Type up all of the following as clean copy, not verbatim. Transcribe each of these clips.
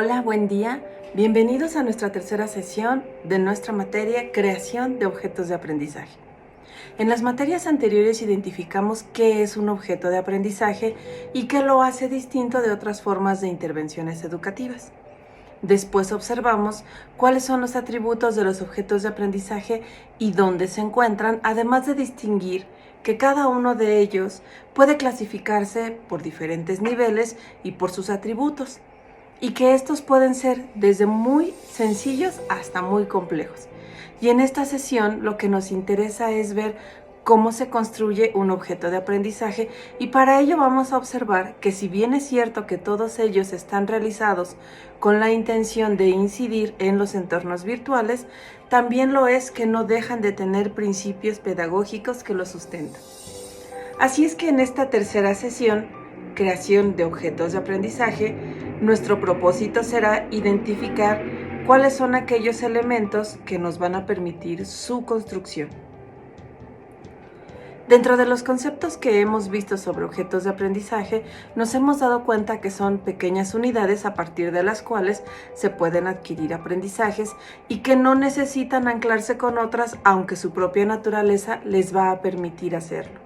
Hola, buen día. Bienvenidos a nuestra tercera sesión de nuestra materia Creación de objetos de aprendizaje. En las materias anteriores identificamos qué es un objeto de aprendizaje y qué lo hace distinto de otras formas de intervenciones educativas. Después observamos cuáles son los atributos de los objetos de aprendizaje y dónde se encuentran, además de distinguir que cada uno de ellos puede clasificarse por diferentes niveles y por sus atributos, y que estos pueden ser desde muy sencillos hasta muy complejos. Y en esta sesión lo que nos interesa es ver cómo se construye un objeto de aprendizaje, y para ello vamos a observar que si bien es cierto que todos ellos están realizados con la intención de incidir en los entornos virtuales, también lo es que no dejan de tener principios pedagógicos que los sustentan. Así es que en esta tercera sesión, Creación de objetos de aprendizaje, nuestro propósito será identificar cuáles son aquellos elementos que nos van a permitir su construcción. Dentro de los conceptos que hemos visto sobre objetos de aprendizaje, nos hemos dado cuenta que son pequeñas unidades a partir de las cuales se pueden adquirir aprendizajes y que no necesitan anclarse con otras, aunque su propia naturaleza les va a permitir hacerlo.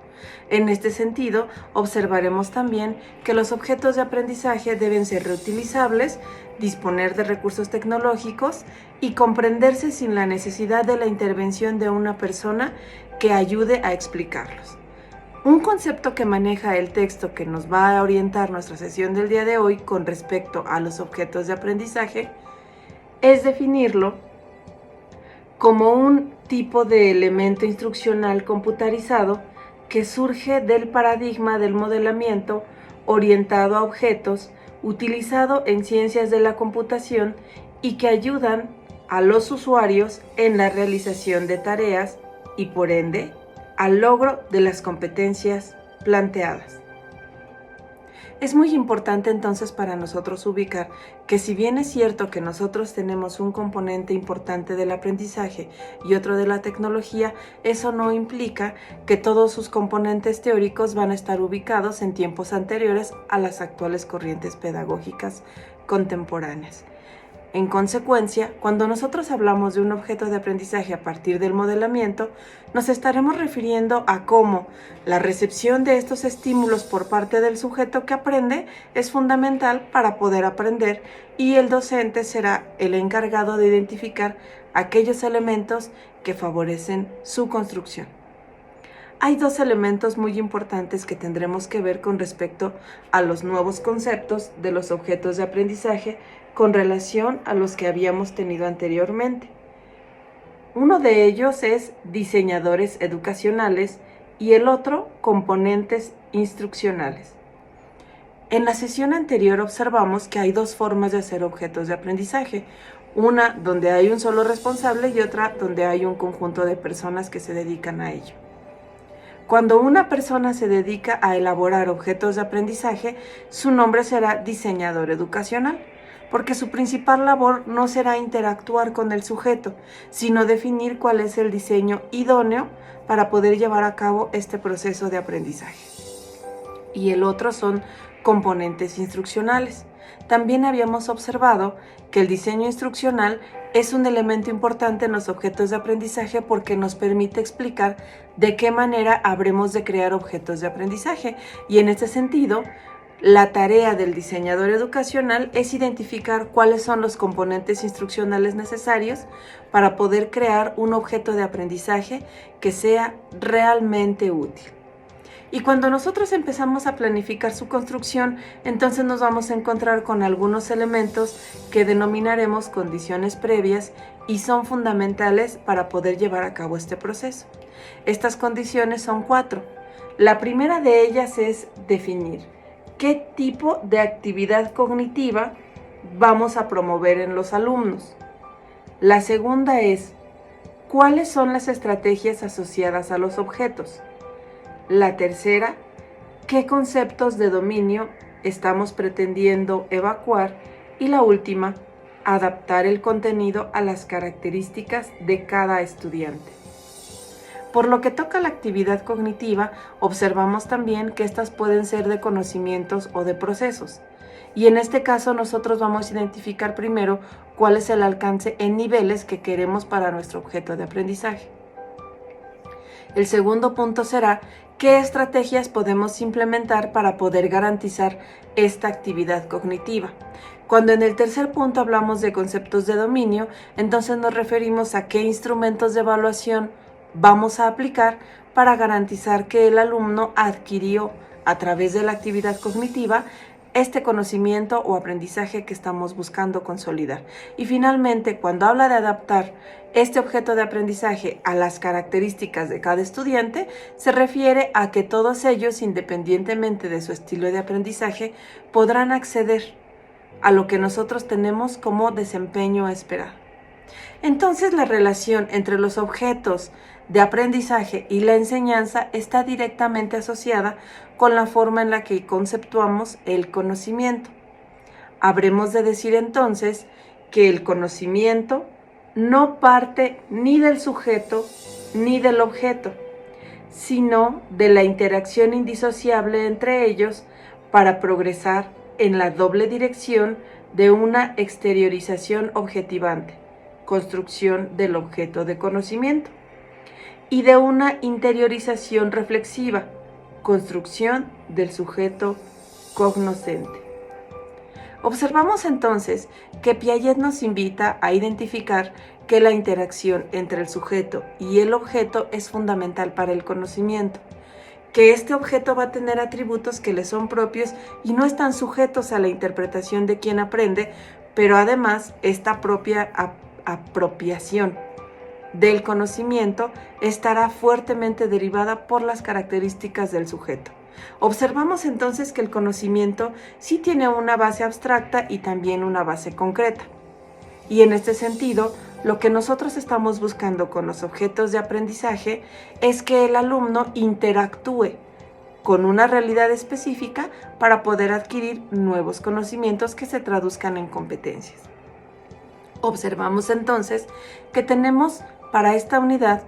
En este sentido, observaremos también que los objetos de aprendizaje deben ser reutilizables, disponer de recursos tecnológicos y comprenderse sin la necesidad de la intervención de una persona que ayude a explicarlos. Un concepto que maneja el texto que nos va a orientar nuestra sesión del día de hoy con respecto a los objetos de aprendizaje es definirlo como un tipo de elemento instruccional computarizado que surge del paradigma del modelamiento orientado a objetos, utilizado en ciencias de la computación y que ayudan a los usuarios en la realización de tareas y por ende al logro de las competencias planteadas. Es muy importante entonces para nosotros ubicar que si bien es cierto que nosotros tenemos un componente importante del aprendizaje y otro de la tecnología, eso no implica que todos sus componentes teóricos van a estar ubicados en tiempos anteriores a las actuales corrientes pedagógicas contemporáneas. En consecuencia, cuando nosotros hablamos de un objeto de aprendizaje a partir del modelamiento, nos estaremos refiriendo a cómo la recepción de estos estímulos por parte del sujeto que aprende es fundamental para poder aprender, y el docente será el encargado de identificar aquellos elementos que favorecen su construcción. Hay dos elementos muy importantes que tendremos que ver con respecto a los nuevos conceptos de los objetos de aprendizaje con relación a los que habíamos tenido anteriormente. Uno de ellos es diseñadores educacionales y el otro componentes instruccionales. En la sesión anterior observamos que hay dos formas de hacer objetos de aprendizaje, una donde hay un solo responsable y otra donde hay un conjunto de personas que se dedican a ello. Cuando una persona se dedica a elaborar objetos de aprendizaje, su nombre será diseñador educacional, porque su principal labor no será interactuar con el sujeto, sino definir cuál es el diseño idóneo para poder llevar a cabo este proceso de aprendizaje. Y el otro son componentes instruccionales. También habíamos observado que el diseño instruccional es un elemento importante en los objetos de aprendizaje porque nos permite explicar de qué manera habremos de crear objetos de aprendizaje. Y en este sentido, la tarea del diseñador educacional es identificar cuáles son los componentes instruccionales necesarios para poder crear un objeto de aprendizaje que sea realmente útil. Y cuando nosotros empezamos a planificar su construcción, entonces nos vamos a encontrar con algunos elementos que denominaremos condiciones previas y son fundamentales para poder llevar a cabo este proceso. Estas condiciones son 4. La primera de ellas es definir qué tipo de actividad cognitiva vamos a promover en los alumnos. La segunda es cuáles son las estrategias asociadas a los objetos. La tercera, qué conceptos de dominio estamos pretendiendo evacuar. Y la última, adaptar el contenido a las características de cada estudiante. Por lo que toca a la actividad cognitiva, observamos también que estas pueden ser de conocimientos o de procesos. Y en este caso nosotros vamos a identificar primero cuál es el alcance en niveles que queremos para nuestro objeto de aprendizaje. El segundo punto será qué estrategias podemos implementar para poder garantizar esta actividad cognitiva. Cuando en el tercer punto hablamos de conceptos de dominio, entonces nos referimos a qué instrumentos de evaluación vamos a aplicar para garantizar que el alumno adquirió a través de la actividad cognitiva este conocimiento o aprendizaje que estamos buscando consolidar. Y finalmente, cuando habla de adaptar este objeto de aprendizaje a las características de cada estudiante, se refiere a que todos ellos, independientemente de su estilo de aprendizaje, podrán acceder a lo que nosotros tenemos como desempeño esperado. Entonces, la relación entre los objetos de aprendizaje y la enseñanza está directamente asociada con la forma en la que conceptuamos el conocimiento. Habremos de decir entonces que el conocimiento no parte ni del sujeto ni del objeto, sino de la interacción indisociable entre ellos para progresar en la doble dirección de una exteriorización objetivante, construcción del objeto de conocimiento, y de una interiorización reflexiva, construcción del sujeto cognoscente. Observamos entonces que Piaget nos invita a identificar que la interacción entre el sujeto y el objeto es fundamental para el conocimiento, que este objeto va a tener atributos que le son propios y no están sujetos a la interpretación de quien aprende, pero además esta propia apropiación del conocimiento estará fuertemente derivada por las características del sujeto. Observamos entonces que el conocimiento sí tiene una base abstracta y también una base concreta. Y en este sentido, lo que nosotros estamos buscando con los objetos de aprendizaje es que el alumno interactúe con una realidad específica para poder adquirir nuevos conocimientos que se traduzcan en competencias. Observamos entonces que tenemos para esta unidad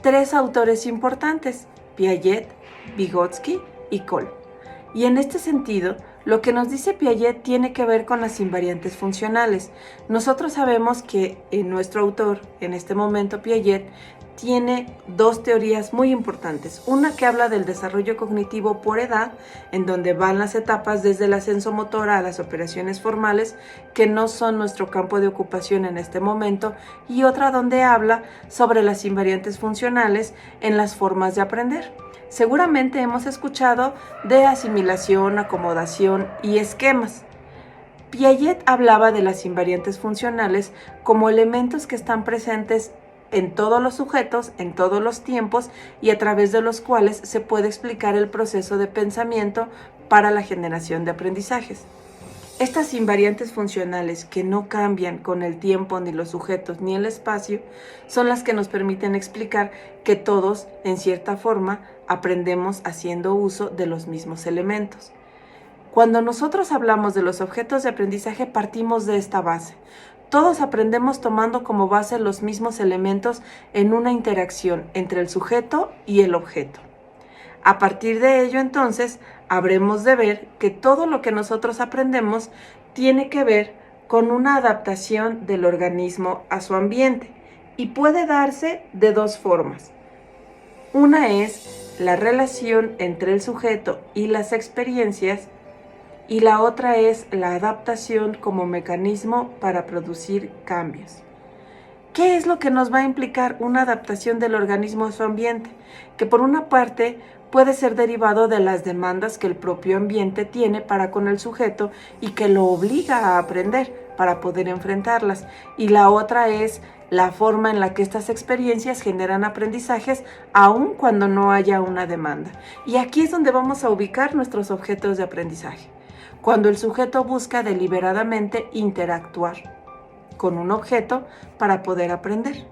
3 autores importantes: Piaget, Vygotsky y Kohl. Y en este sentido, lo que nos dice Piaget tiene que ver con las invariantes funcionales. Nosotros sabemos que nuestro autor, en este momento Piaget, tiene 2 teorías muy importantes. Una que habla del desarrollo cognitivo por edad, en donde van las etapas desde el ascenso motor a las operaciones formales, que no son nuestro campo de ocupación en este momento, y otra donde habla sobre las invariantes funcionales en las formas de aprender. Seguramente hemos escuchado de asimilación, acomodación y esquemas. Piaget hablaba de las invariantes funcionales como elementos que están presentes en todos los sujetos, en todos los tiempos, y a través de los cuales se puede explicar el proceso de pensamiento para la generación de aprendizajes. Estas invariantes funcionales, que no cambian con el tiempo, ni los sujetos, ni el espacio, son las que nos permiten explicar que todos, en cierta forma, aprendemos haciendo uso de los mismos elementos. Cuando nosotros hablamos de los objetos de aprendizaje, partimos de esta base. Todos aprendemos tomando como base los mismos elementos en una interacción entre el sujeto y el objeto. A partir de ello, entonces, habremos de ver que todo lo que nosotros aprendemos tiene que ver con una adaptación del organismo a su ambiente y puede darse de 2 formas. Una es la relación entre el sujeto y las experiencias, y la otra es la adaptación como mecanismo para producir cambios. ¿Qué es lo que nos va a implicar una adaptación del organismo a su ambiente? Que por una parte puede ser derivado de las demandas que el propio ambiente tiene para con el sujeto y que lo obliga a aprender para poder enfrentarlas. Y la otra es la forma en la que estas experiencias generan aprendizajes aun cuando no haya una demanda. Y aquí es donde vamos a ubicar nuestros objetos de aprendizaje. Cuando el sujeto busca deliberadamente interactuar con un objeto para poder aprender.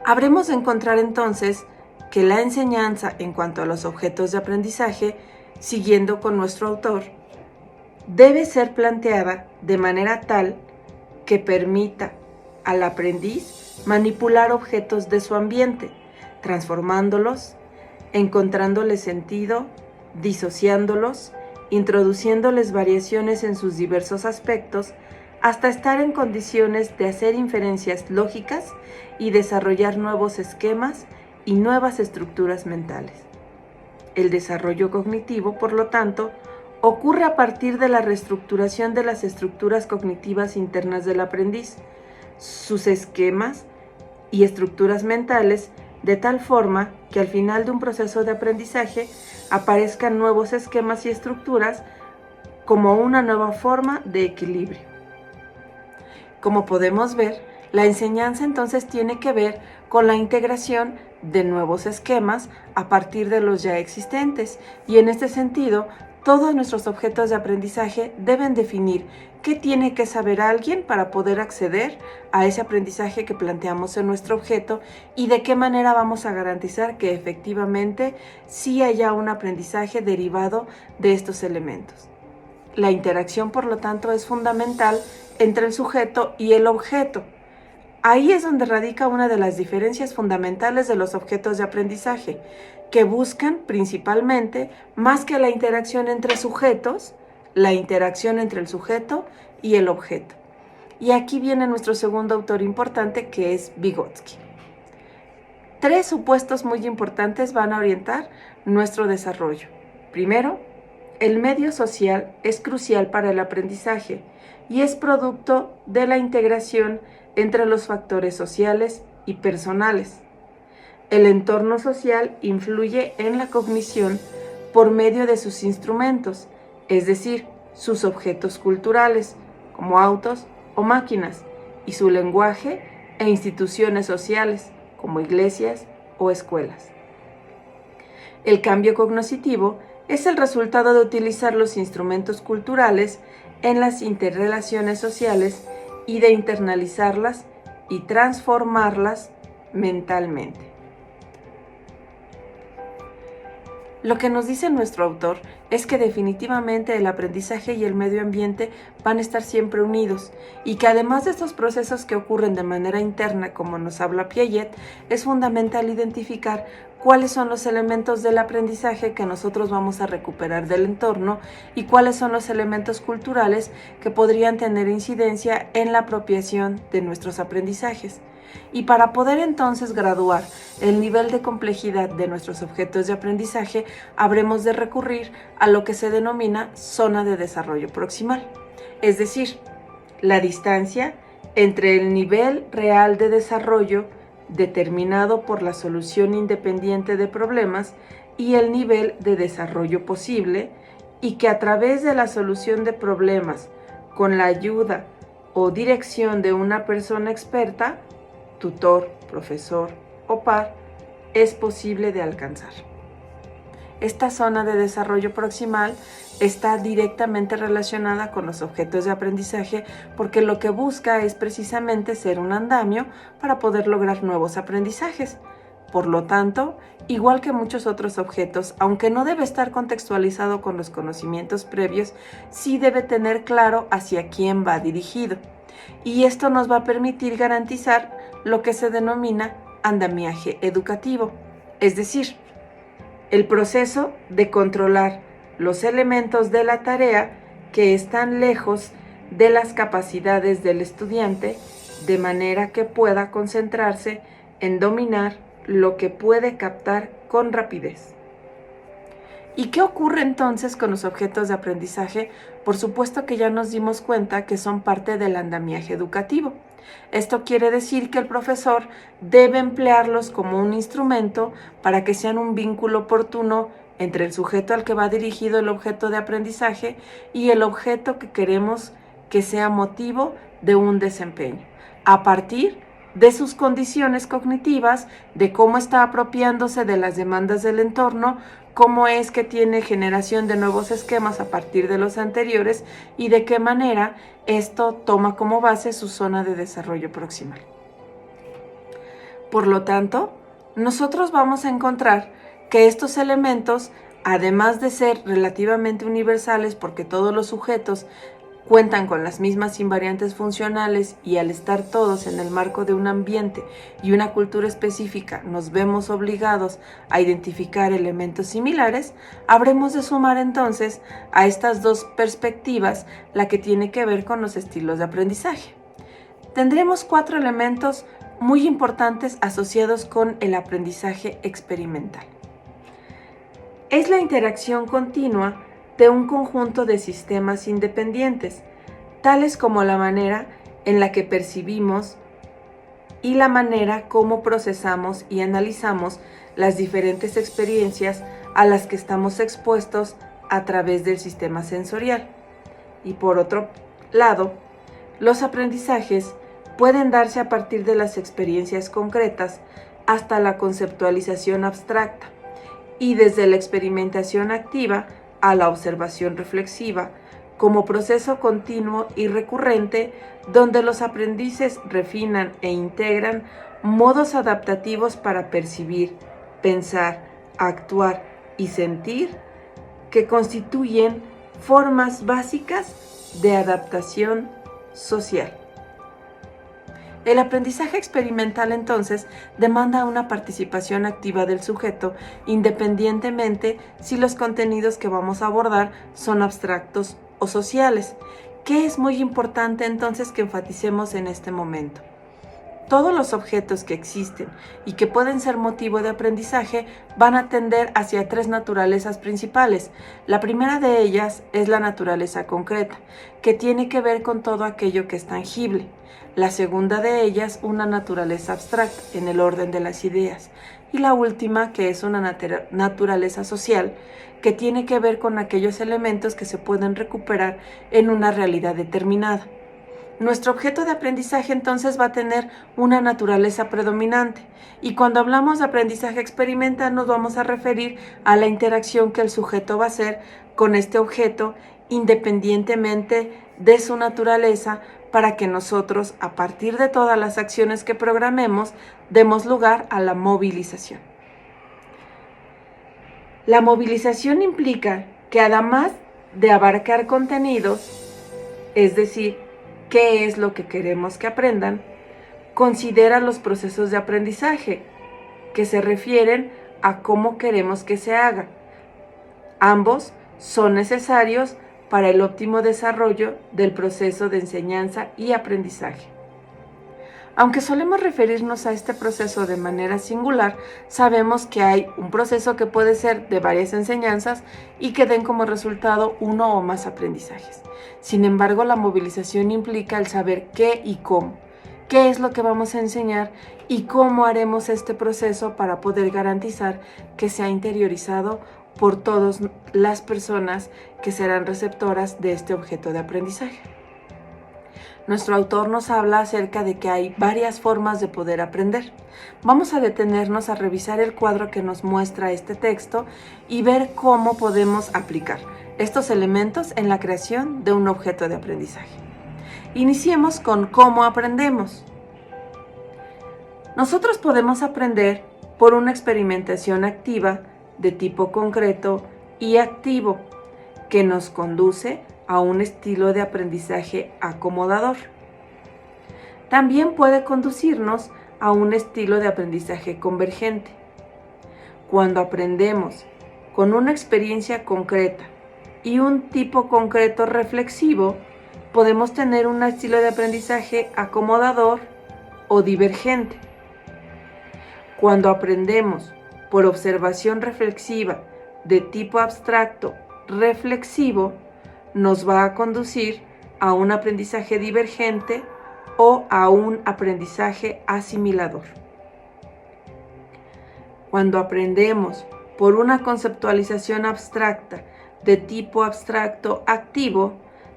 Habremos de encontrar entonces que la enseñanza en cuanto a los objetos de aprendizaje, siguiendo con nuestro autor, debe ser planteada de manera tal que permita al aprendiz manipular objetos de su ambiente, transformándolos, encontrándole sentido, disociándolos introduciéndoles variaciones en sus diversos aspectos, hasta estar en condiciones de hacer inferencias lógicas y desarrollar nuevos esquemas y nuevas estructuras mentales. El desarrollo cognitivo, por lo tanto, ocurre a partir de la reestructuración de las estructuras cognitivas internas del aprendiz, sus esquemas y estructuras mentales, de tal forma que al final de un proceso de aprendizaje aparezcan nuevos esquemas y estructuras como una nueva forma de equilibrio. Como podemos ver, la enseñanza entonces tiene que ver con la integración de nuevos esquemas a partir de los ya existentes, y en este sentido, todos nuestros objetos de aprendizaje deben definir qué tiene que saber alguien para poder acceder a ese aprendizaje que planteamos en nuestro objeto y de qué manera vamos a garantizar que efectivamente sí haya un aprendizaje derivado de estos elementos. La interacción, por lo tanto, es fundamental entre el sujeto y el objeto. Ahí es donde radica una de las diferencias fundamentales de los objetos de aprendizaje, que buscan principalmente, más que la interacción entre sujetos, la interacción entre el sujeto y el objeto. Y aquí viene nuestro segundo autor importante, que es Vygotsky. 3 supuestos muy importantes van a orientar nuestro desarrollo. Primero, el medio social es crucial para el aprendizaje y es producto de la integración entre los factores sociales y personales. El entorno social influye en la cognición por medio de sus instrumentos, es decir, sus objetos culturales, como autos o máquinas, y su lenguaje e instituciones sociales, como iglesias o escuelas. El cambio cognitivo es el resultado de utilizar los instrumentos culturales en las interrelaciones sociales y de internalizarlas y transformarlas mentalmente. Lo que nos dice nuestro autor es que definitivamente el aprendizaje y el medio ambiente van a estar siempre unidos, y que además de estos procesos que ocurren de manera interna, como nos habla Piaget, es fundamental identificar cuáles son los elementos del aprendizaje que nosotros vamos a recuperar del entorno y cuáles son los elementos culturales que podrían tener incidencia en la apropiación de nuestros aprendizajes. Y para poder entonces graduar el nivel de complejidad de nuestros objetos de aprendizaje, habremos de recurrir a lo que se denomina zona de desarrollo proximal, es decir, la distancia entre el nivel real de desarrollo determinado por la solución independiente de problemas y el nivel de desarrollo posible, y que a través de la solución de problemas con la ayuda o dirección de una persona experta, tutor, profesor o par, es posible de alcanzar. Esta zona de desarrollo proximal está directamente relacionada con los objetos de aprendizaje, porque lo que busca es precisamente ser un andamio para poder lograr nuevos aprendizajes. Por lo tanto, igual que muchos otros objetos, aunque no debe estar contextualizado con los conocimientos previos, sí debe tener claro hacia quién va dirigido. Y esto nos va a permitir garantizar lo que se denomina andamiaje educativo, es decir, el proceso de controlar los elementos de la tarea que están lejos de las capacidades del estudiante, de manera que pueda concentrarse en dominar lo que puede captar con rapidez. ¿Y qué ocurre entonces con los objetos de aprendizaje? Por supuesto que ya nos dimos cuenta que son parte del andamiaje educativo. Esto quiere decir que el profesor debe emplearlos como un instrumento para que sean un vínculo oportuno entre el sujeto al que va dirigido el objeto de aprendizaje y el objeto que queremos que sea motivo de un desempeño, a partir de sus condiciones cognitivas, de cómo está apropiándose de las demandas del entorno, cómo es que tiene generación de nuevos esquemas a partir de los anteriores y de qué manera esto toma como base su zona de desarrollo proximal. Por lo tanto, nosotros vamos a encontrar que estos elementos, además de ser relativamente universales porque todos los sujetos cuentan con las mismas invariantes funcionales y al estar todos en el marco de un ambiente y una cultura específica nos vemos obligados a identificar elementos similares, habremos de sumar entonces a estas dos perspectivas la que tiene que ver con los estilos de aprendizaje. Tendremos 4 elementos muy importantes asociados con el aprendizaje experimental. Es la interacción continua de un conjunto de sistemas independientes, tales como la manera en la que percibimos y la manera como procesamos y analizamos las diferentes experiencias a las que estamos expuestos a través del sistema sensorial. Y por otro lado, los aprendizajes pueden darse a partir de las experiencias concretas hasta la conceptualización abstracta y desde la experimentación activa a la observación reflexiva, como proceso continuo y recurrente donde los aprendices refinan e integran modos adaptativos para percibir, pensar, actuar y sentir que constituyen formas básicas de adaptación social. El aprendizaje experimental entonces demanda una participación activa del sujeto independientemente si los contenidos que vamos a abordar son abstractos o sociales. ¿Qué es muy importante entonces que enfaticemos en este momento? Todos los objetos que existen y que pueden ser motivo de aprendizaje van a tender hacia 3 naturalezas principales. La primera de ellas es la naturaleza concreta, que tiene que ver con todo aquello que es tangible. La segunda de ellas, una naturaleza abstracta, en el orden de las ideas. Y la última, que es una naturaleza social, que tiene que ver con aquellos elementos que se pueden recuperar en una realidad determinada. Nuestro objeto de aprendizaje entonces va a tener una naturaleza predominante y cuando hablamos de aprendizaje experimental nos vamos a referir a la interacción que el sujeto va a hacer con este objeto independientemente de su naturaleza para que nosotros, a partir de todas las acciones que programemos, demos lugar a la movilización. La movilización implica que además de abarcar contenidos, es decir, qué es lo que queremos que aprendan, considera los procesos de aprendizaje, que se refieren a cómo queremos que se haga. Ambos son necesarios para el óptimo desarrollo del proceso de enseñanza y aprendizaje. Aunque solemos referirnos a este proceso de manera singular, sabemos que hay un proceso que puede ser de varias enseñanzas y que den como resultado uno o más aprendizajes. Sin embargo, la movilización implica el saber qué y cómo, qué es lo que vamos a enseñar y cómo haremos este proceso para poder garantizar que sea interiorizado por todas las personas que serán receptoras de este objeto de aprendizaje. Nuestro autor nos habla acerca de que hay varias formas de poder aprender. Vamos a detenernos a revisar el cuadro que nos muestra este texto y ver cómo podemos aplicar estos elementos en la creación de un objeto de aprendizaje. Iniciemos con cómo aprendemos. Nosotros podemos aprender por una experimentación activa de tipo concreto y activo que nos conduce a un estilo de aprendizaje acomodador. También puede conducirnos a un estilo de aprendizaje convergente. Cuando aprendemos con una experiencia concreta y un tipo concreto reflexivo, podemos tener un estilo de aprendizaje acomodador o divergente. Cuando aprendemos por observación reflexiva de tipo abstracto reflexivo, nos va a conducir a un aprendizaje divergente o a un aprendizaje asimilador. Cuando aprendemos por una conceptualización abstracta de tipo abstracto activo,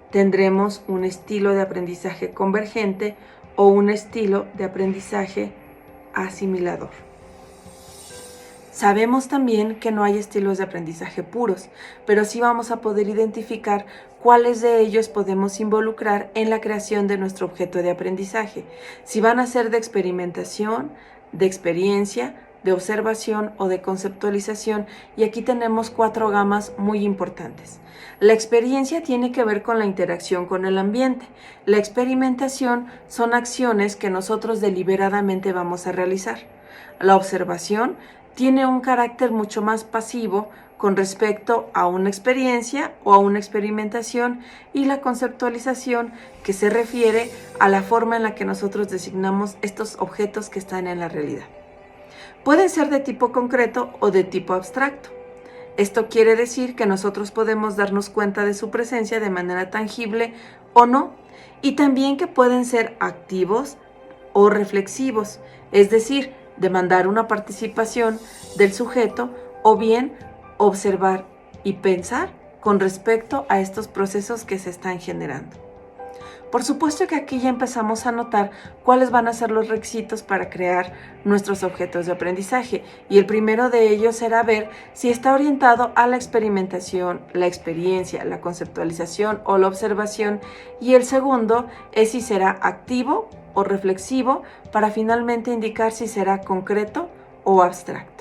tendremos un estilo de aprendizaje convergente o un estilo de aprendizaje asimilador. Sabemos también que no hay estilos de aprendizaje puros, pero sí vamos a poder identificar cuáles de ellos podemos involucrar en la creación de nuestro objeto de aprendizaje. Si van a ser de experimentación, de experiencia de observación o de conceptualización, y aquí tenemos 4 gamas muy importantes. La experiencia tiene que ver con la interacción con el ambiente. La experimentación son acciones que nosotros deliberadamente vamos a realizar. La observación tiene un carácter mucho más pasivo con respecto a una experiencia o a una experimentación, y la conceptualización, que se refiere a la forma en la que nosotros designamos estos objetos que están en la realidad. Pueden ser de tipo concreto o de tipo abstracto. Esto quiere decir que nosotros podemos darnos cuenta de su presencia de manera tangible o no, y también que pueden ser activos o reflexivos, es decir, demandar una participación del sujeto, o bien observar y pensar con respecto a estos procesos que se están generando. Por supuesto que aquí ya empezamos a notar cuáles van a ser los requisitos para crear nuestros objetos de aprendizaje, y el primero de ellos será ver si está orientado a la experimentación, la experiencia, la conceptualización o la observación, y el segundo es si será activo o reflexivo, para finalmente indicar si será concreto o abstracto.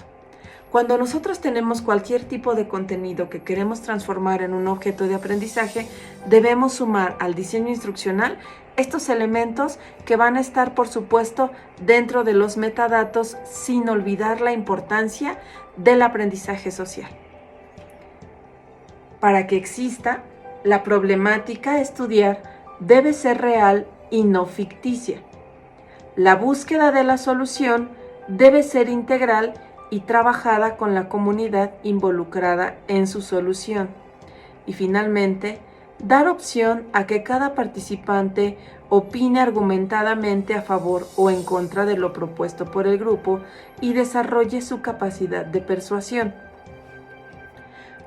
Cuando nosotros tenemos cualquier tipo de contenido que queremos transformar en un objeto de aprendizaje, debemos sumar al diseño instruccional estos elementos que van a estar, por supuesto, dentro de los metadatos, sin olvidar la importancia del aprendizaje social. Para que exista, la problemática a estudiar debe ser real y no ficticia. La búsqueda de la solución debe ser integral y trabajada con la comunidad involucrada en su solución. Y finalmente, dar opción a que cada participante opine argumentadamente a favor o en contra de lo propuesto por el grupo y desarrolle su capacidad de persuasión.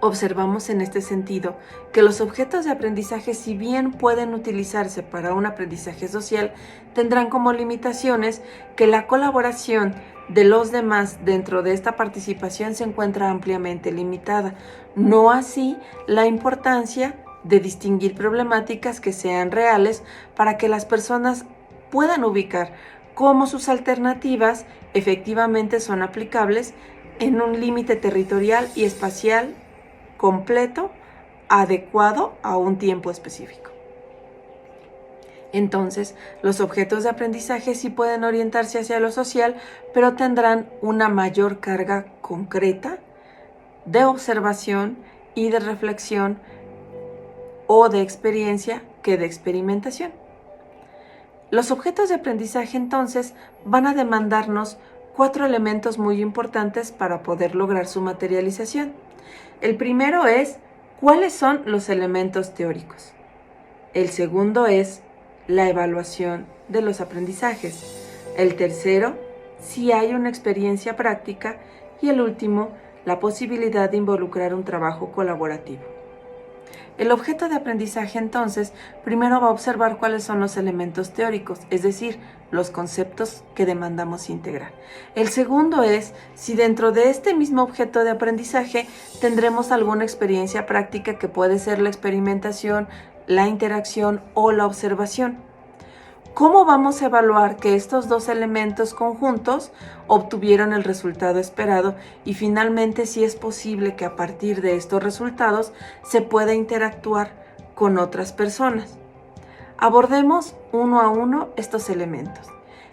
Observamos en este sentido que los objetos de aprendizaje, si bien pueden utilizarse para un aprendizaje social, tendrán como limitaciones que la colaboración de los demás dentro de esta participación se encuentra ampliamente limitada. No así la importancia de distinguir problemáticas que sean reales para que las personas puedan ubicar cómo sus alternativas efectivamente son aplicables en un límite territorial y espacial completo, adecuado a un tiempo específico. Entonces, los objetos de aprendizaje sí pueden orientarse hacia lo social, pero tendrán una mayor carga concreta de observación y de reflexión o de experiencia que de experimentación. Los objetos de aprendizaje entonces van a demandarnos 4 elementos muy importantes para poder lograr su materialización. El primero es cuáles son los elementos teóricos. El segundo es la evaluación de los aprendizajes. El tercero, si hay una experiencia práctica. Y el último, la posibilidad de involucrar un trabajo colaborativo. El objeto de aprendizaje entonces primero va a observar cuáles son los elementos teóricos, es decir, los conceptos que demandamos integrar. El segundo es si dentro de este mismo objeto de aprendizaje tendremos alguna experiencia práctica, que puede ser la experimentación, la interacción o la observación. ¿Cómo vamos a evaluar que estos 2 elementos conjuntos obtuvieron el resultado esperado? Y finalmente, si es posible que a partir de estos resultados se pueda interactuar con otras personas. Abordemos uno a uno estos elementos.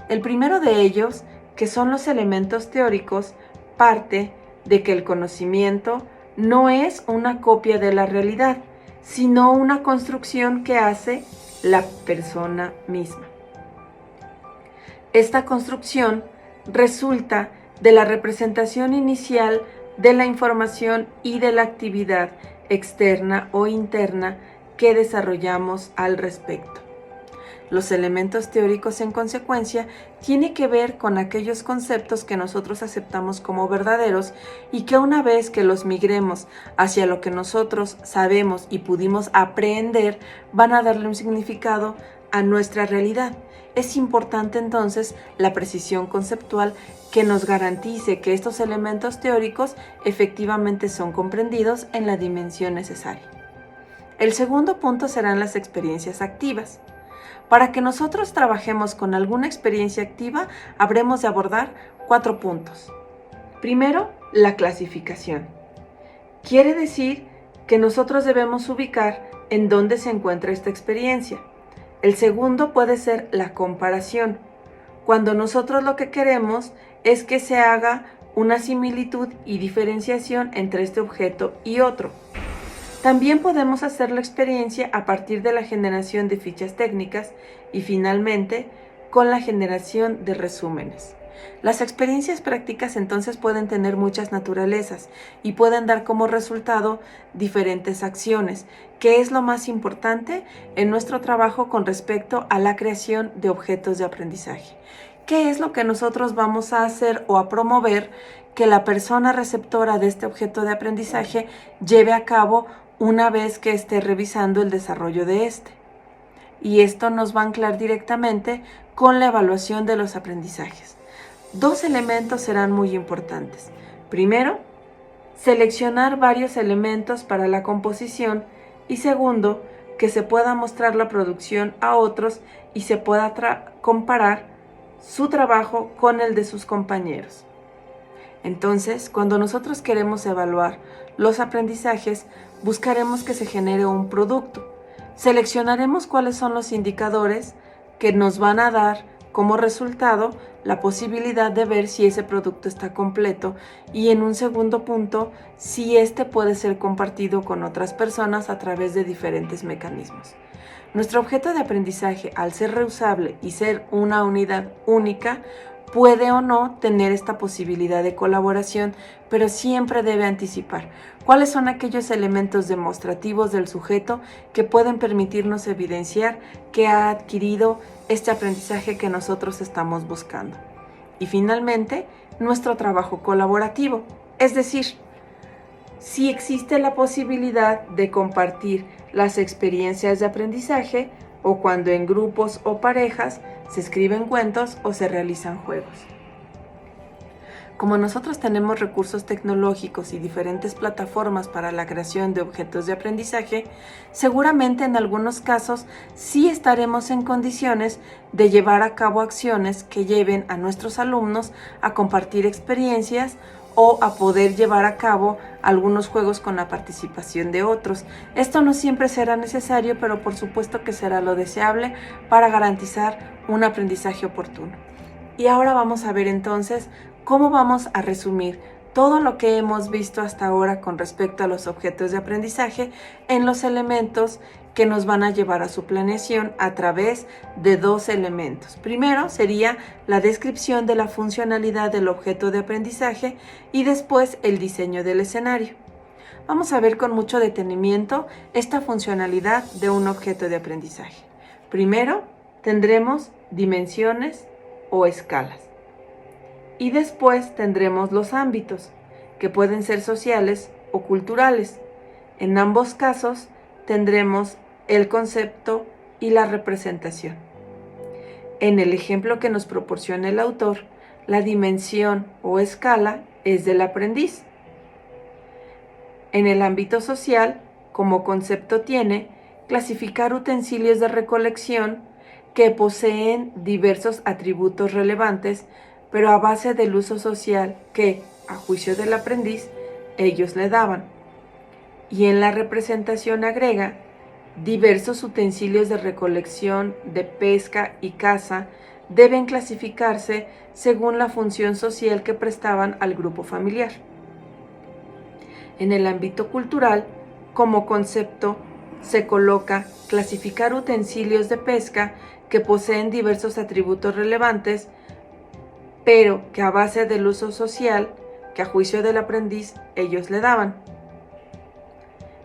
El primero de ellos, que son los elementos teóricos, parte de que el conocimiento no es una copia de la realidad, sino una construcción que hace la persona misma. Esta construcción resulta de la representación inicial de la información y de la actividad externa o interna que desarrollamos al respecto. Los elementos teóricos, en consecuencia, tienen que ver con aquellos conceptos que nosotros aceptamos como verdaderos y que una vez que los migremos hacia lo que nosotros sabemos y pudimos aprender, van a darle un significado a nuestra realidad. Es importante entonces la precisión conceptual que nos garantice que estos elementos teóricos efectivamente son comprendidos en la dimensión necesaria. El segundo punto serán las experiencias activas. Para que nosotros trabajemos con alguna experiencia activa, habremos de abordar 4 puntos. Primero, la clasificación. Quiere decir que nosotros debemos ubicar en dónde se encuentra esta experiencia. El segundo puede ser la comparación, cuando nosotros lo que queremos es que se haga una similitud y diferenciación entre este objeto y otro. También podemos hacer la experiencia a partir de la generación de fichas técnicas y finalmente con la generación de resúmenes. Las experiencias prácticas entonces pueden tener muchas naturalezas y pueden dar como resultado diferentes acciones, que es lo más importante en nuestro trabajo con respecto a la creación de objetos de aprendizaje. ¿Qué es lo que nosotros vamos a hacer o a promover que la persona receptora de este objeto de aprendizaje lleve a cabo una vez que esté revisando el desarrollo de este? Y esto nos va a anclar directamente con la evaluación de los aprendizajes. Dos elementos serán muy importantes. Primero, seleccionar varios elementos para la composición y segundo, que se pueda mostrar la producción a otros y se pueda comparar su trabajo con el de sus compañeros. Entonces, cuando nosotros queremos evaluar los aprendizajes, buscaremos que se genere un producto. Seleccionaremos cuáles son los indicadores que nos van a dar como resultado la posibilidad de ver si ese producto está completo y en un segundo punto, si este puede ser compartido con otras personas a través de diferentes mecanismos. Nuestro objeto de aprendizaje, al ser reusable y ser una unidad única, puede o no tener esta posibilidad de colaboración, pero siempre debe anticipar cuáles son aquellos elementos demostrativos del sujeto que pueden permitirnos evidenciar que ha adquirido este aprendizaje que nosotros estamos buscando. Y finalmente, nuestro trabajo colaborativo, es decir, si existe la posibilidad de compartir las experiencias de aprendizaje o cuando en grupos o parejas se escriben cuentos o se realizan juegos. Como nosotros tenemos recursos tecnológicos y diferentes plataformas para la creación de objetos de aprendizaje, seguramente en algunos casos sí estaremos en condiciones de llevar a cabo acciones que lleven a nuestros alumnos a compartir experiencias o a poder llevar a cabo algunos juegos con la participación de otros. Esto no siempre será necesario, pero por supuesto que será lo deseable para garantizar un aprendizaje oportuno. Y ahora vamos a ver entonces cómo vamos a resumir todo lo que hemos visto hasta ahora con respecto a los objetos de aprendizaje en los elementos que nos van a llevar a su planeación a través de dos elementos. Primero sería la descripción de la funcionalidad del objeto de aprendizaje y después el diseño del escenario. Vamos a ver con mucho detenimiento esta funcionalidad de un objeto de aprendizaje. Primero tendremos dimensiones o escalas. Y después tendremos los ámbitos, que pueden ser sociales o culturales. En ambos casos tendremos el concepto y la representación. En el ejemplo que nos proporciona el autor, la dimensión o escala es del aprendiz. En el ámbito social, como concepto tiene clasificar utensilios de recolección que poseen diversos atributos relevantes, pero a base del uso social que, a juicio del aprendiz, ellos le daban. Y en la representación agrega diversos utensilios de recolección, de pesca y caza deben clasificarse según la función social que prestaban al grupo familiar. En el ámbito cultural, como concepto, se coloca clasificar utensilios de pesca que poseen diversos atributos relevantes, pero que a base del uso social, que a juicio del aprendiz ellos le daban.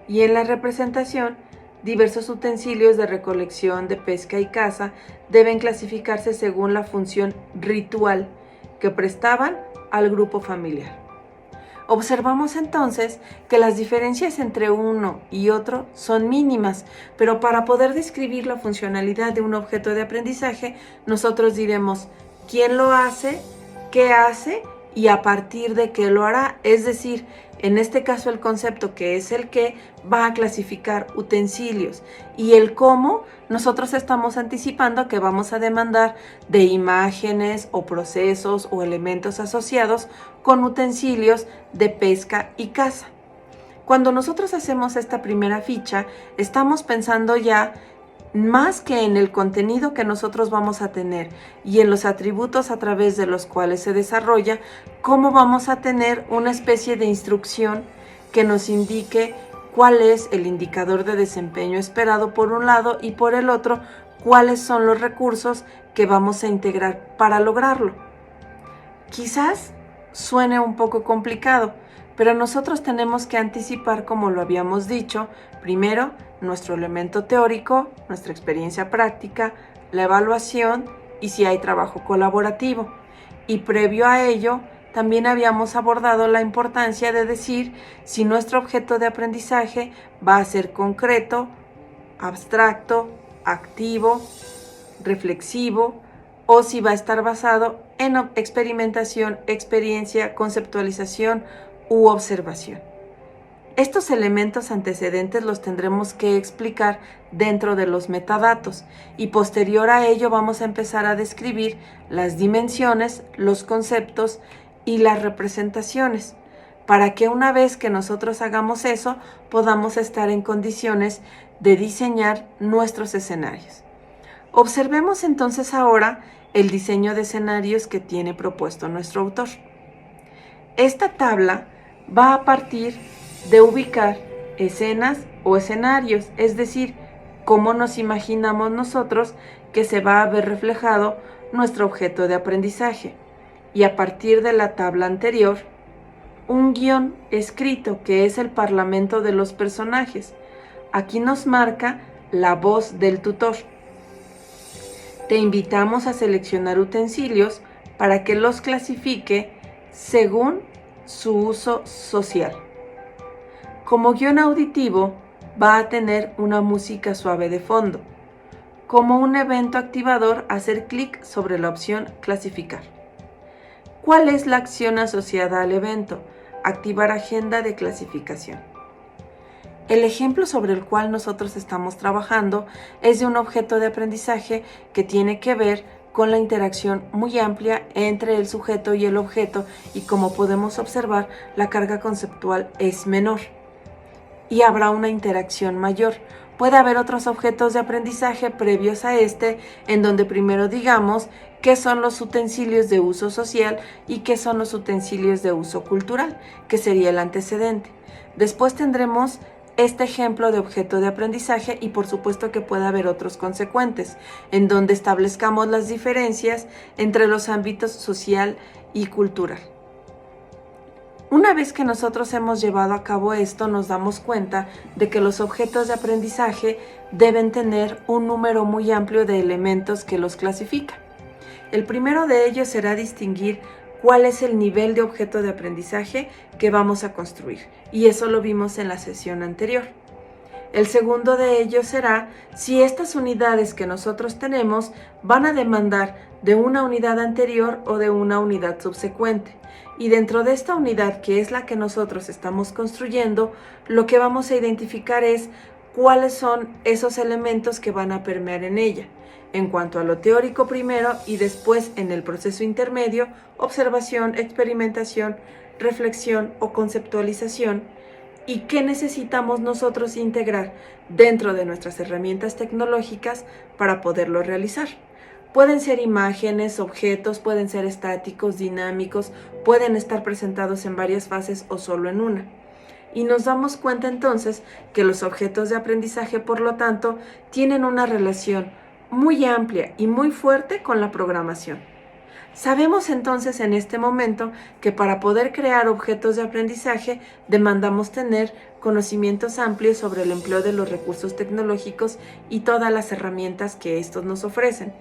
Y en la representación, diversos utensilios de recolección, de pesca y caza deben clasificarse según la función ritual que prestaban al grupo familiar. Observamos entonces que las diferencias entre uno y otro son mínimas, pero para poder describir la funcionalidad de un objeto de aprendizaje, nosotros diremos quién lo hace, qué hace y a partir de qué lo hará. Es decir, en este caso el concepto, que es el qué, va a clasificar utensilios, y el cómo nosotros estamos anticipando que vamos a demandar de imágenes o procesos o elementos asociados con utensilios de pesca y caza. Cuando nosotros hacemos esta primera ficha, estamos pensando ya más que en el contenido que nosotros vamos a tener y en los atributos a través de los cuales se desarrolla, cómo vamos a tener una especie de instrucción que nos indique cuál es el indicador de desempeño esperado por un lado y por el otro, cuáles son los recursos que vamos a integrar para lograrlo. Quizás suene un poco complicado, pero nosotros tenemos que anticipar, como lo habíamos dicho, primero nuestro elemento teórico, nuestra experiencia práctica, la evaluación y si hay trabajo colaborativo. Y previo a ello, también habíamos abordado la importancia de decir si nuestro objeto de aprendizaje va a ser concreto, abstracto, activo, reflexivo, o si va a estar basado en experimentación, experiencia, conceptualización u observación. Estos elementos antecedentes los tendremos que explicar dentro de los metadatos y posterior a ello vamos a empezar a describir las dimensiones, los conceptos y las representaciones, para que una vez que nosotros hagamos eso podamos estar en condiciones de diseñar nuestros escenarios. Observemos entonces ahora el diseño de escenarios que tiene propuesto nuestro autor. Esta tabla va a partir de ubicar escenas o escenarios, es decir, cómo nos imaginamos nosotros que se va a ver reflejado nuestro objeto de aprendizaje. Y a partir de la tabla anterior, un guión escrito que es el parlamento de los personajes. Aquí nos marca la voz del tutor. Te invitamos a seleccionar utensilios para que los clasifique según su uso social. Como guión auditivo, va a tener una música suave de fondo. Como un evento activador, hacer clic sobre la opción clasificar. ¿Cuál es la acción asociada al evento? Activar agenda de clasificación. El ejemplo sobre el cual nosotros estamos trabajando es de un objeto de aprendizaje que tiene que ver con la interacción muy amplia entre el sujeto y el objeto, y como podemos observar, la carga conceptual es menor y habrá una interacción mayor. Puede haber otros objetos de aprendizaje previos a este, en donde primero digamos qué son los utensilios de uso social y qué son los utensilios de uso cultural, que sería el antecedente. Después tendremos este ejemplo de objeto de aprendizaje y por supuesto que puede haber otros consecuentes, en donde establezcamos las diferencias entre los ámbitos social y cultural. Una vez que nosotros hemos llevado a cabo esto, nos damos cuenta de que los objetos de aprendizaje deben tener un número muy amplio de elementos que los clasifica. El primero de ellos será distinguir cuál es el nivel de objeto de aprendizaje que vamos a construir, y eso lo vimos en la sesión anterior. El segundo de ellos será si estas unidades que nosotros tenemos van a demandar de una unidad anterior o de una unidad subsecuente. Y dentro de esta unidad, que es la que nosotros estamos construyendo, lo que vamos a identificar es cuáles son esos elementos que van a permear en ella. En cuanto a lo teórico primero y después en el proceso intermedio, observación, experimentación, reflexión o conceptualización, y qué necesitamos nosotros integrar dentro de nuestras herramientas tecnológicas para poderlo realizar. Pueden ser imágenes, objetos, pueden ser estáticos, dinámicos, pueden estar presentados en varias fases o solo en una. Y nos damos cuenta entonces que los objetos de aprendizaje, por lo tanto, tienen una relación muy amplia y muy fuerte con la programación. Sabemos entonces en este momento que para poder crear objetos de aprendizaje demandamos tener conocimientos amplios sobre el empleo de los recursos tecnológicos y todas las herramientas que estos nos ofrecen.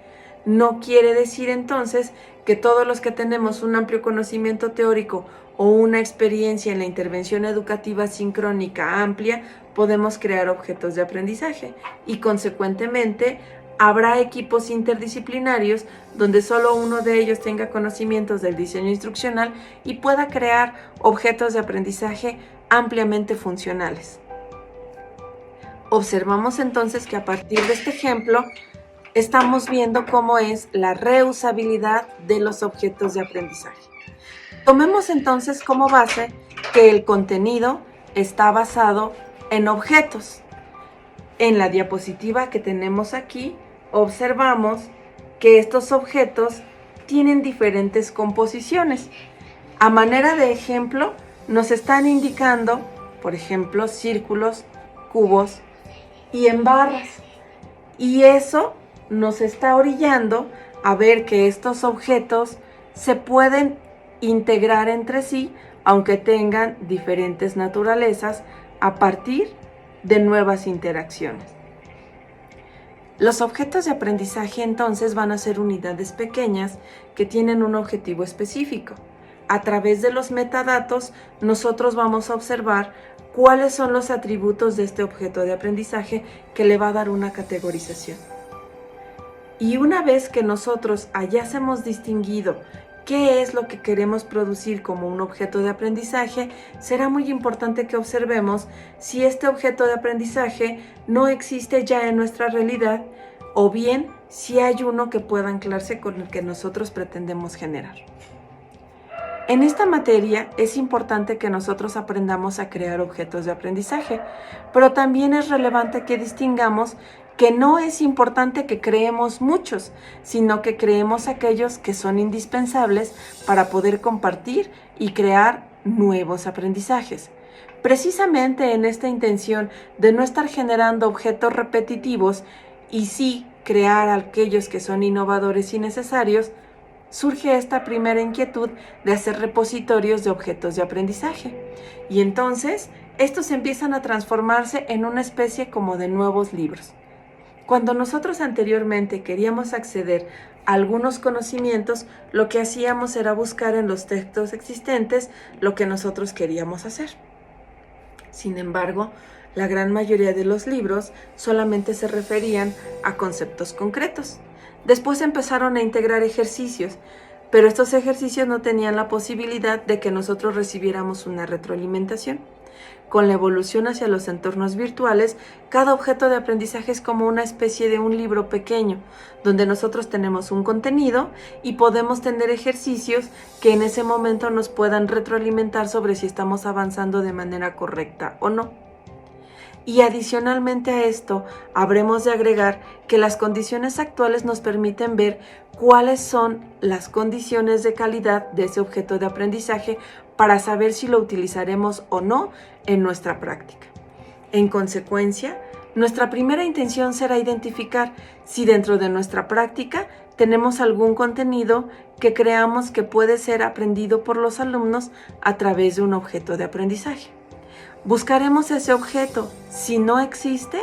No quiere decir entonces que todos los que tenemos un amplio conocimiento teórico o una experiencia en la intervención educativa sincrónica amplia podemos crear objetos de aprendizaje y consecuentemente Habrá equipos interdisciplinarios donde solo uno de ellos tenga conocimientos del diseño instruccional y pueda crear objetos de aprendizaje ampliamente funcionales. Observamos entonces que a partir de este ejemplo estamos viendo cómo es la reusabilidad de los objetos de aprendizaje. Tomemos entonces como base que el contenido está basado en objetos. En la diapositiva que tenemos aquí, observamos que estos objetos tienen diferentes composiciones. A manera de ejemplo, nos están indicando, por ejemplo, círculos, cubos y en barras. Y eso nos está orillando a ver que estos objetos se pueden integrar entre sí, aunque tengan diferentes naturalezas, a partir de nuevas interacciones. Los objetos de aprendizaje entonces van a ser unidades pequeñas que tienen un objetivo específico. A través de los metadatos, nosotros vamos a observar cuáles son los atributos de este objeto de aprendizaje que le va a dar una categorización. Y una vez que nosotros hayamos distinguido qué es lo que queremos producir como un objeto de aprendizaje, será muy importante que observemos si este objeto de aprendizaje no existe ya en nuestra realidad o bien si hay uno que pueda anclarse con el que nosotros pretendemos generar. En esta materia es importante que nosotros aprendamos a crear objetos de aprendizaje, pero también es relevante que distingamos que no es importante que creemos muchos, sino que creemos aquellos que son indispensables para poder compartir y crear nuevos aprendizajes. Precisamente en esta intención de no estar generando objetos repetitivos y sí crear aquellos que son innovadores y necesarios, surge esta primera inquietud de hacer repositorios de objetos de aprendizaje. Y entonces, estos empiezan a transformarse en una especie como de nuevos libros. Cuando nosotros anteriormente queríamos acceder a algunos conocimientos, lo que hacíamos era buscar en los textos existentes lo que nosotros queríamos hacer. Sin embargo, la gran mayoría de los libros solamente se referían a conceptos concretos. Después empezaron a integrar ejercicios, pero estos ejercicios no tenían la posibilidad de que nosotros recibiéramos una retroalimentación. Con la evolución hacia los entornos virtuales, cada objeto de aprendizaje es como una especie de un libro pequeño, donde nosotros tenemos un contenido y podemos tener ejercicios que en ese momento nos puedan retroalimentar sobre si estamos avanzando de manera correcta o no. Y adicionalmente a esto, habremos de agregar que las condiciones actuales nos permiten ver cuáles son las condiciones de calidad de ese objeto de aprendizaje para saber si lo utilizaremos o no en nuestra práctica. En consecuencia, nuestra primera intención será identificar si dentro de nuestra práctica tenemos algún contenido que creamos que puede ser aprendido por los alumnos a través de un objeto de aprendizaje. Buscaremos ese objeto. Si no existe,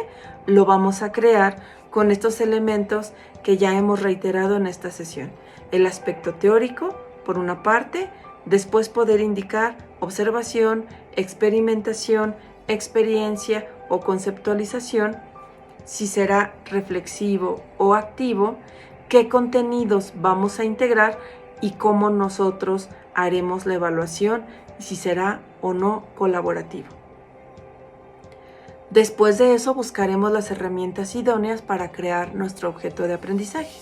lo vamos a crear con estos elementos que ya hemos reiterado en esta sesión. El aspecto teórico, por una parte, después poder indicar observación, experimentación, experiencia o conceptualización, si será reflexivo o activo, qué contenidos vamos a integrar y cómo nosotros haremos la evaluación y si será o no colaborativo. Después de eso buscaremos las herramientas idóneas para crear nuestro objeto de aprendizaje.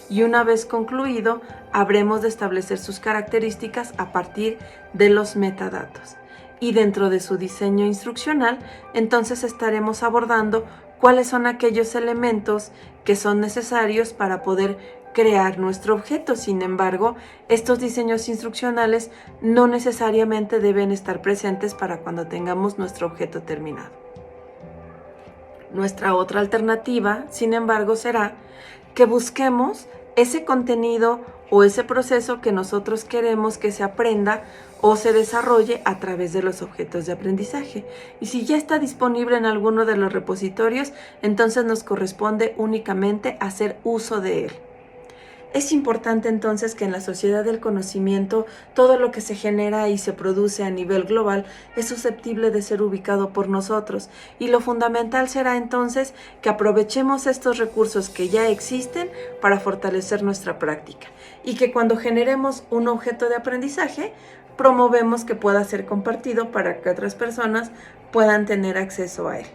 Y una vez concluido, habremos de establecer sus características a partir de los metadatos. Y dentro de su diseño instruccional, entonces estaremos abordando cuáles son aquellos elementos que son necesarios para poder crear nuestro objeto. Sin embargo, estos diseños instruccionales no necesariamente deben estar presentes para cuando tengamos nuestro objeto terminado. Nuestra otra alternativa, sin embargo, será que busquemos ese contenido o ese proceso que nosotros queremos que se aprenda o se desarrolle a través de los objetos de aprendizaje. Y si ya está disponible en alguno de los repositorios, entonces nos corresponde únicamente hacer uso de él. Es importante entonces que en la sociedad del conocimiento todo lo que se genera y se produce a nivel global es susceptible de ser ubicado por nosotros, y lo fundamental será entonces que aprovechemos estos recursos que ya existen para fortalecer nuestra práctica, y que cuando generemos un objeto de aprendizaje promovemos que pueda ser compartido para que otras personas puedan tener acceso a él.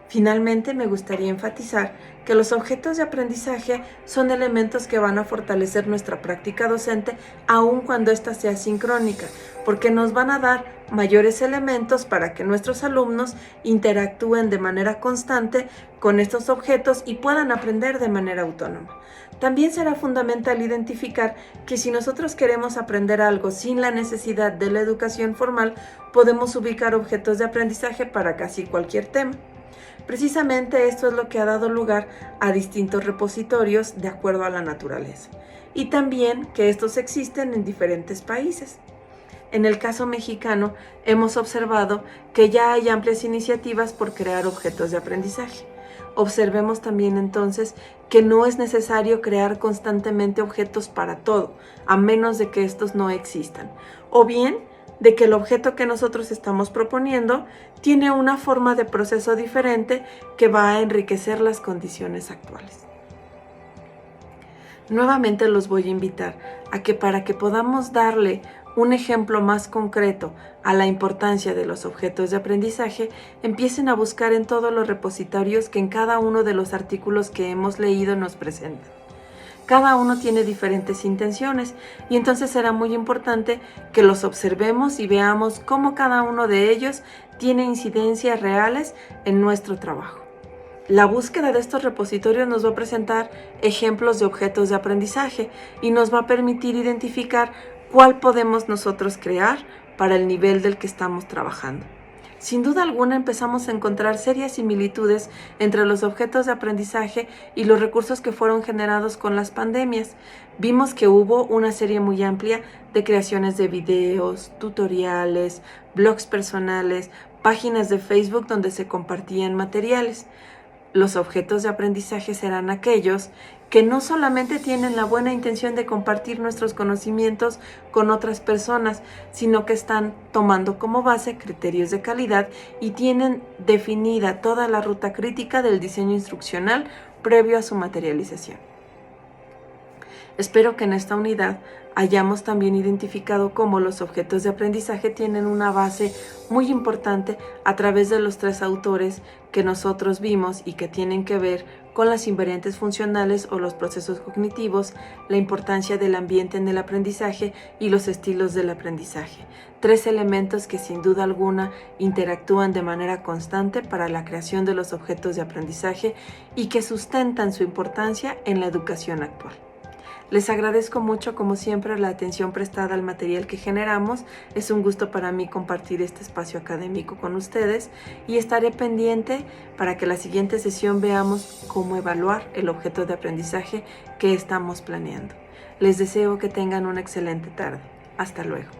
Finalmente, me gustaría enfatizar que los objetos de aprendizaje son elementos que van a fortalecer nuestra práctica docente aun cuando ésta sea sincrónica, porque nos van a dar mayores elementos para que nuestros alumnos interactúen de manera constante con estos objetos y puedan aprender de manera autónoma. También será fundamental identificar que si nosotros queremos aprender algo sin la necesidad de la educación formal, podemos ubicar objetos de aprendizaje para casi cualquier tema. Precisamente esto es lo que ha dado lugar a distintos repositorios de acuerdo a la naturaleza, y también que estos existen en diferentes países. En el caso mexicano, hemos observado que ya hay amplias iniciativas por crear objetos de aprendizaje. Observemos también entonces que no es necesario crear constantemente objetos para todo, a menos de que estos no existan, o bien de que el objeto que nosotros estamos proponiendo tiene una forma de proceso diferente que va a enriquecer las condiciones actuales. Nuevamente los voy a invitar a que para que podamos darle un ejemplo más concreto a la importancia de los objetos de aprendizaje, empiecen a buscar en todos los repositorios que en cada uno de los artículos que hemos leído nos presentan. Cada uno tiene diferentes intenciones, y entonces será muy importante que los observemos y veamos cómo cada uno de ellos tiene incidencias reales en nuestro trabajo. La búsqueda de estos repositorios nos va a presentar ejemplos de objetos de aprendizaje y nos va a permitir identificar cuál podemos nosotros crear para el nivel del que estamos trabajando. Sin duda alguna empezamos a encontrar serias similitudes entre los objetos de aprendizaje y los recursos que fueron generados con las pandemias. Vimos que hubo una serie muy amplia de creaciones de videos, tutoriales, blogs personales, páginas de Facebook donde se compartían materiales. Los objetos de aprendizaje serán aquellos que no solamente tienen la buena intención de compartir nuestros conocimientos con otras personas, sino que están tomando como base criterios de calidad y tienen definida toda la ruta crítica del diseño instruccional previo a su materialización. Espero que en esta unidad hayamos también identificado cómo los objetos de aprendizaje tienen una base muy importante a través de los 3 autores que nosotros vimos y que tienen que ver con las invariantes funcionales o los procesos cognitivos, la importancia del ambiente en el aprendizaje y los estilos del aprendizaje. 3 elementos que sin duda alguna interactúan de manera constante para la creación de los objetos de aprendizaje y que sustentan su importancia en la educación actual. Les agradezco mucho, como siempre, la atención prestada al material que generamos. Es un gusto para mí compartir este espacio académico con ustedes y estaré pendiente para que la siguiente sesión veamos cómo evaluar el objeto de aprendizaje que estamos planeando. Les deseo que tengan una excelente tarde. Hasta luego.